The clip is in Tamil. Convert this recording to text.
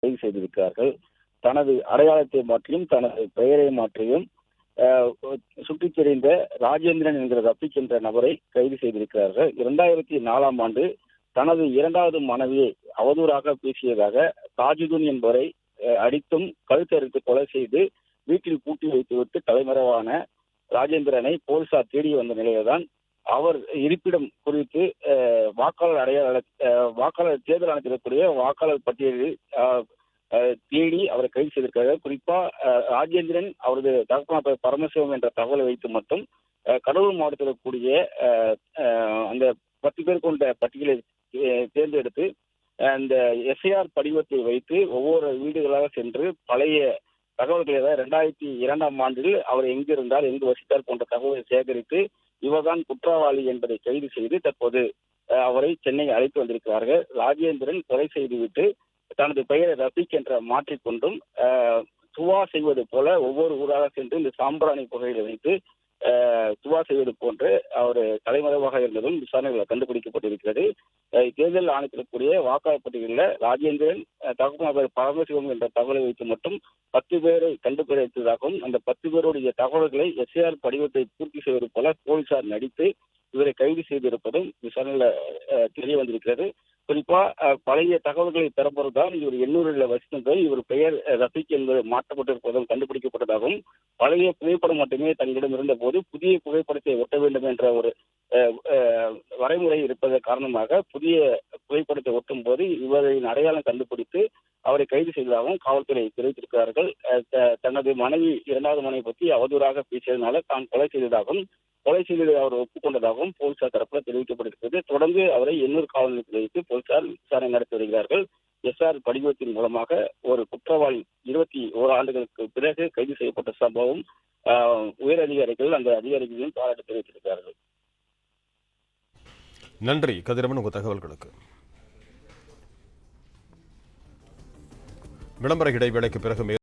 கைது செய்திருக்கிறார்கள். தனது அடையாளத்தை மாற்றியும் தனது பெயரை மாற்றியும் சுற்றித் திரிந்த ராஜேந்திரன் என்கிற ரஃபீக் என்ற நபரை கைது செய்திருக்கிறார்கள். 2004ஆம் ஆண்டு தனது இரண்டாவது மனைவியை அவதூறாக பேசியதாக தாஜுதீன் என்பவரை அடித்தும் கழுத்தறுத்து கொலை செய்து வீட்டில் பூட்டி வைத்துவிட்டு தலைமறைவான ராஜேந்திரனை போலீசார் தேடி வந்த நிலையில்தான் அவர் இருப்பிடம் குறித்து வாக்காளர் தேர்தல் ஆணையத்திற்குரிய வாக்காளர் பட்டியலில் தேடி அவரை கைது செய்திருக்கிறார்கள். குறிப்பா ராஜேந்திரன் அவரது தகப்பனார் பரமசிவம் என்ற தகவலை வைத்து மட்டும் கடலூர் மாவட்டத்தில் இருக்கக்கூடிய அந்த 10 பேர் கொண்ட பட்டியலை தேர்ந்தெடுத்து அந்த எஸ்ஐஆர் படிவத்தை வைத்து ஒவ்வொரு வீடுகளாக சென்று பழைய தகவல்களை 2002ஆம் ஆண்டில் அவர் எங்கிருந்தார், எங்கு வசித்தார் போன்ற தகவலை சேகரித்து இவர்தான் குற்றவாளி என்பதை கைது செய்து தற்போது அவரை சென்னை அழைத்து வந்திருக்கிறார்கள். ராஜேந்திரன் கொலை செய்துவிட்டு தனது பெயரை ரஃபீக் என்ற மாற்றிக்கொண்டும் துவா செய்வது போல ஒவ்வொரு ஊராக சென்று இந்த சாம்பிராணி புகையில வைத்து துவா செய்வது போன்று அவர் தலைமறைவாக இருந்ததும் விசாரணைகள் கண்டுபிடிக்கப்பட்டிருக்கிறது. தேர்தல் ஆணையத்திற்குரிய வாக்காளர் பட்டியலில் ராஜேந்திரன் தகவல் பரமசிவம் என்ற தகவலை வைத்து மட்டும் 10 பேரை கண்டுபிடித்ததாகவும் அந்த 10 பேருடைய தகவல்களை எஸ்ஐஆர் படிவத்தை பூர்த்தி செய்வது போல போலீசார் நடித்து இவரை கைது செய்திருப்பதும் விசாரணையில தெரிய வந்திருக்கிறது. குறிப்பா பழைய தகவல்களை பெறப்போவதால் இவர் எண்ணூரில் வசித்தது இவர் பெயர் ரஃபீக் என்பது மாற்றப்பட்டிருப்பதும் கண்டுபிடிக்கப்பட்டதாகவும் பழைய புகைப்படம் மட்டுமே தங்களிடம் இருந்த போது புதிய புகைப்படத்தை ஒட்ட வேண்டும் என்ற ஒரு வரைமுறை இருப்பதன் காரணமாக புதிய புகைப்படத்தை ஒட்டும் போது இவரின் அடையாளம் கண்டுபிடித்து அவரை கைது செய்ததாகவும் காவல்துறை தெரிவித்திருக்கிறார்கள். தனது மனைவி இரண்டாவது மனைவி பற்றி அவதூறாக பேசியதனால தான் கொலை செய்ததாகவும் கொலை செய்ததை அவர் ஒப்புக்கொண்டதாகவும் போலீசார் தரப்பில் தெரிவிக்கப்பட்டிருக்கிறது. தொடர்ந்து அவரை எண்ணூர் காவல் நிலையத்தில் வைத்து போலீசார் விசாரணை நடத்தி வருகிறார்கள். எஸ்ஆர் படிவத்தின் மூலமாக ஒரு குற்றவாளி 21 ஆண்டுகளுக்கு பிறகு கைது செய்யப்பட்ட சம்பவம் உயர் அதிகாரிகள் அந்த அதிகாரிகளையும் பாராட்டு தெரிவித்திருக்கிறார்கள். நன்றி கதிரவன், உங்கள் தகவல்களுக்கு. விளம்பர இடைவேளைக்கு பிறகு